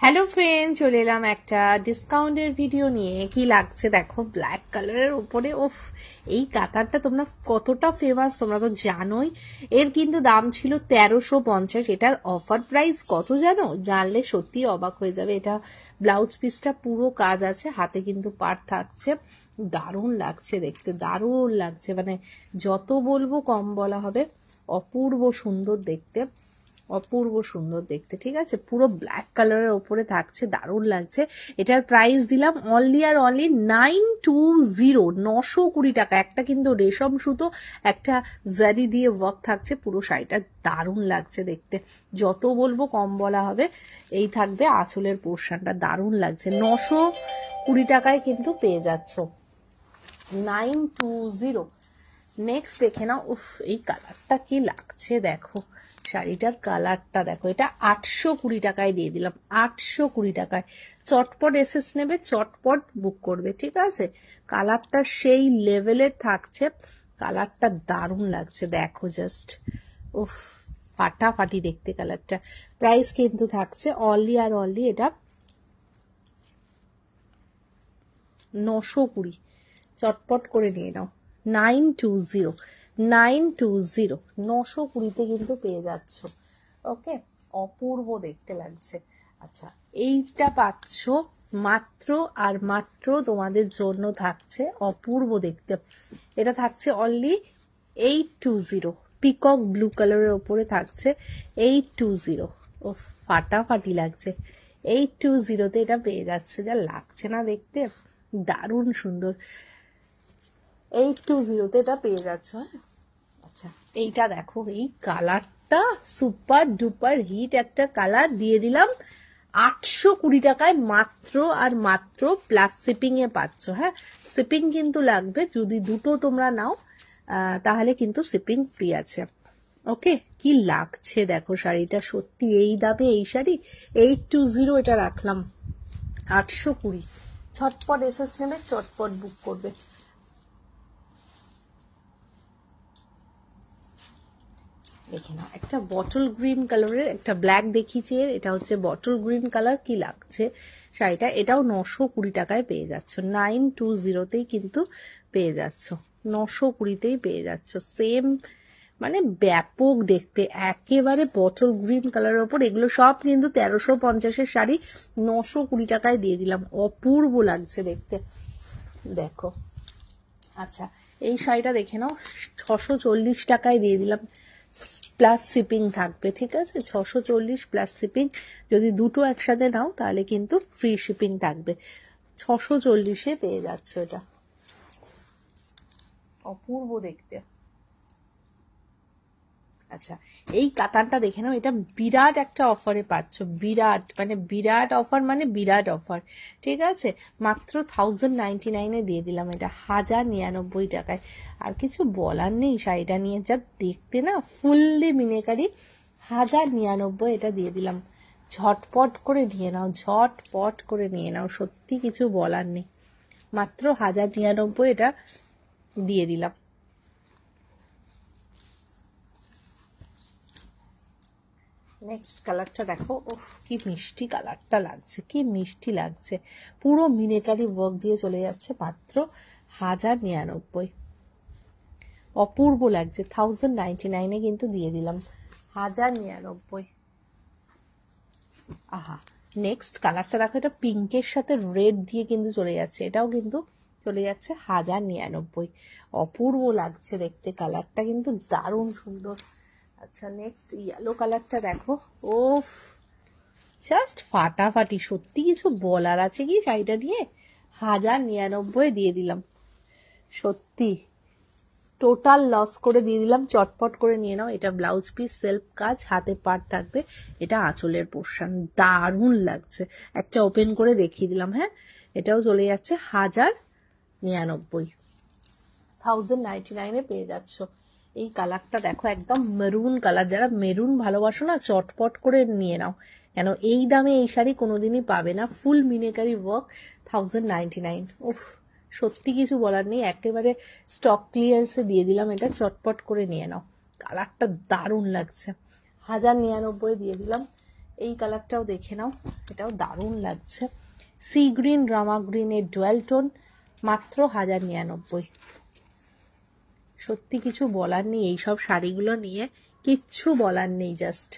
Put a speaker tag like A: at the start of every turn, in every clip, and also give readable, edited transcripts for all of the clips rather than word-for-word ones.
A: Hello friend, চলে এলাম একটা ডিসকাউন্টের ভিডিও নিয়ে। কি লাগছে দেখো, ব্ল্যাক কালারের উপরে। ওফ, এই কাতারটা তোমরা কতটা ফেমাস তোমরা তো জানোই। এর কিন্তু দাম ছিল 1350। এটার অফার প্রাইস কত জানো? জানলে সত্যি অবাক হয়ে যাবে। এটা ব্লাউজ পিসটা পুরো কাজ আছে, হাতে কিন্তু পাট থাকছে। দারুণ লাগছে দেখতে, দারুণ লাগছে, মানে যত বলবো কম বলা হবে। অপূর্ব সুন্দর দেখতে, অপূর্ব সুন্দর দেখতে। ঠিক আছে, পুরো ব্ল্যাক কালারের ওপরে থাকছে, দারুণ লাগছে। এটার প্রাইস দিলাম অনলি আর অনলি 920, 920 টাকা। একটা কিন্তু রেশম সুতো, একটা জারি দিয়ে ওয়ার্ক থাকছে পুরো শাড়িটা, দারুণ লাগছে দেখতে। যত বলবো কম বলা হবে। এই থাকবে আঁচলের পোর্শনটা, দারুণ লাগছে। 920 টাকায় কিন্তু পেয়ে যাচ্ছ, 920। নেক্সট দেখে নাও। উফ, এই কালারটা কি লাগছে দেখো, শাড়িটার কালারটা দেখো। এটা 820 টাকায় দিয়ে দিলাম, 820 টাকায়। চটপট এসএস নেবে, চটপট বুক করবে। ঠিক আছে, কালারটা সেই লেভেলের থাকছে, কালারটা দারুণ লাগছে দেখো জাস্ট। উফ, ফাটাফাটি দেখতে কালারটা। প্রাইস কিন্তু থাকছে অনলি আর অনলি এটা 920। চটপট করে নিয়ে নাও, 920, 920, 920-তে কিন্তু পেয়ে যাচ্ছ। ওকে, অপূর্ব দেখতে লাগছে। আচ্ছা, এইটা পাচ্ছ মাত্র আর মাত্র তোমাদের জন্য থাকছে, অপূর্ব দেখতে। এটা থাকছে অনলি 820, পিকক ব্লু কালারের ওপরে থাকছে 820। ও ফাটাফাটি লাগছে, 820-তে এটা পেয়ে যাচ্ছে। যা লাগছে না দেখতে, দারুণ সুন্দর। 820-তে এটা পেয়ে যাচ্ছ। আচ্ছা, এইটা দেখো, এই কালারটা সুপার ডুপার হিট একটা কালার। দিয়ে দিলাম 820 টাকায়, মাত্র আর মাত্র প্লাস শিপিং এ পাচ্ছ। হ্যাঁ, শিপিং কিন্তু লাগবে, যদি দুটো তোমরা নাও তাহলে কিন্তু শিপিং ফ্রি আছে। ওকে, কি লাগছে দেখো শাড়িটা, সত্যি এই দামে এই শাড়ি। 820 এটা রাখলাম, 820। ছটপট এসএস নেবে, চটপট বুক করবে। দেখে নাও, একটা বটল গ্রিন কালারের, একটা ব্ল্যাক দেখিয়েছি, এটা হচ্ছে বটল গ্রিন কালার। কি লাগছে শাড়িটা, এটাও 920 টাকায় পেয়ে যাচ্ছ, 920-তেই কিন্তু পেয়ে যাচ্ছ, 920-তেই পেয়ে যাচ্ছ। সেম, মানে ব্যাপক দেখতে, একেবারে বটল গ্রিন কালারের ওপর। এগুলো সব কিন্তু 1350-এর শাড়ি, 920 টাকায় দিয়ে দিলাম। অপূর্ব লাগছে দেখতে দেখো। আচ্ছা, এই শাড়িটা দেখে নাও, 640 টাকায় দিয়ে দিলাম, প্লাস শিপিং থাকবে। ঠিক আছে, 640 প্লাস শিপিং। যদি দুটো একসাথে নাও তাহলে কিন্তু ফ্রি শিপিং থাকবে। 640-এ পেয়ে যাচ্ছ এটা, অপূর্ব দেখতে। আচ্ছা, এই কাতানটা দেখে নাও, এটা বিরাট একটা অফারে পাচ্ছ, বিরাট মানে বিরাট অফার, মানে বিরাট অফার। ঠিক আছে, মাত্র 1099-এ দিয়ে দিলাম এটা, 1099 টাকায়। আর কিছু বলার নেই শাড়িটা নিয়ে, যা দেখতে না ফুললি মিনেকারি। 1099 এটা দিয়ে দিলাম। ঝটপট করে নিয়ে নাও, ঝটপট করে নিয়ে নাও, সত্যি কিছু বলার নেই। মাত্র 1099 এটা দিয়ে দিলাম। নেক্সট কালারটা দেখো, ওফ কি মিষ্টি কালারটা লাগছে, কি মিষ্টি লাগছে। পুরো মিনেকারি ওয়ার্ক দিয়ে চলে যাচ্ছে, মাত্র 1099। অপূর্ব লাগছে, 1099-এ কিন্তু দিয়ে দিলাম, 1099। আহা, নেক্সট কালারটা দেখো, এটা পিঙ্কের সাথে রেড দিয়ে কিন্তু চলে যাচ্ছে, এটাও কিন্তু চলে যাচ্ছে 1099। অপূর্ব লাগছে দেখতে, কালারটা কিন্তু দারুণ সুন্দর। আচ্ছা, নেক্সট ইয়েলো কালারটা দেখো, ওফ জাস্ট ফাটাফাটি, সত্যি কিছু বলার আছে কি শাড়িটা নিয়ে? 1099 দিয়ে দিলাম, সত্যি টোটাল লস করে দিয়ে দিলাম। চটপট করে নিয়ে নাও, এটা ব্লাউজ পিস, সেলফ কাজ, হাতে পাট থাকবে, এটা আঁচলের পোর্শন, দারুণ লাগছে। একটা ওপেন করে দেখিয়ে দিলাম। হ্যাঁ, এটাও চলে যাচ্ছে 1099, 1099-এ পেয়ে যাচ্ছ। এই কালারটা দেখো, একদম মেরুন কালার। যারা মেরুন ভালোবাসো না, চটপট করে নিয়ে নাও, কেন এই দামে এই শাড়ি কোনোদিনই পাবে না। ফুল মিনেকারি ওয়ার্ক, 1099। উফ, সত্যি কিছু বলার নেই, একেবারে স্টক ক্লিয়ারেন্সে দিয়ে দিলাম এটা, চটপট করে নিয়ে নাও। কালারটা দারুণ লাগছে, 1099 দিয়ে দিলাম। এই কালারটাও দেখে নাও, এটাও দারুণ লাগছে। সি গ্রিন রামা গ্রিনের ডুয়াল টোন, মাত্র 1099। সত্যি কিছু বলার নেই, এইসব শাড়িগুলো নিয়ে কিচ্ছু বলার নেই। জাস্ট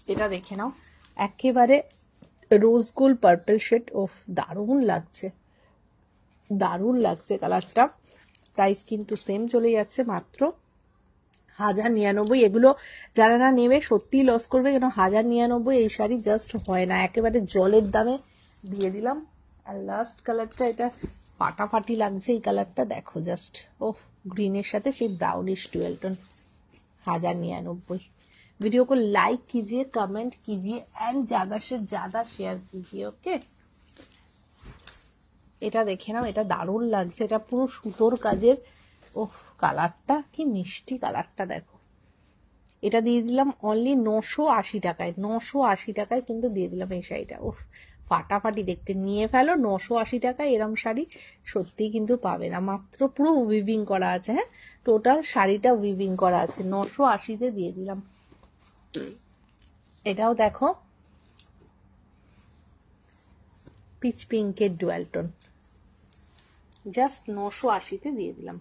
A: এটা দেখে নাও, একেবারে রোজ গোল্ড পার্পল শেড। ওফ, দারুণ লাগছে, দারুণ লাগছে কালারটা। প্রাইস কিন্তু সেম চলে যাচ্ছে মাত্র 1099। এগুলো যারা না নেবে সত্যিই লস করবে, কেন 1099 এই শাড়ি জাস্ট হয় না, একেবারে জলের দামে দিয়ে দিলাম। আর লাস্ট কালারটা, এটা ফাটাফাটি লাগছে এই কালারটা, দেখো জাস্ট। ওফ, ग्रीन साथे से ब्राउनिश डुअल टोन 1099। वीडियो को लाइक कीजिए, कमेंट कीजिए एंड ज्यादा से ज्यादा शेयर कीजिए। ओके, এটা দেখে নাও, এটা দারুণ লাগছে, এটা পুরো সুতোর কাজের। ওফ, কালারটা কি মিষ্টি, কালারটা দেখো। এটা দিয়ে দিলাম অনলি 980 টাকায়, 980 টাকায় কিন্তু দিয়ে দিলাম এই শাড়িটা। ওফ, ফাটাফাটি দেখতে, নিয়ে ফেলো। 980 টাকায় এরম শাড়ি সত্যিই কিন্তু পাবে না। মাত্র পুরো উইভিং করা আছে, হ্যাঁ টোটাল শাড়িটা উইভিং করা আছে, 980-তে দিয়ে দিলাম। এটাও দেখো, পিচ পিঙ্কের ডুয়াল টোন, জাস্ট 980-তে দিয়ে দিলাম।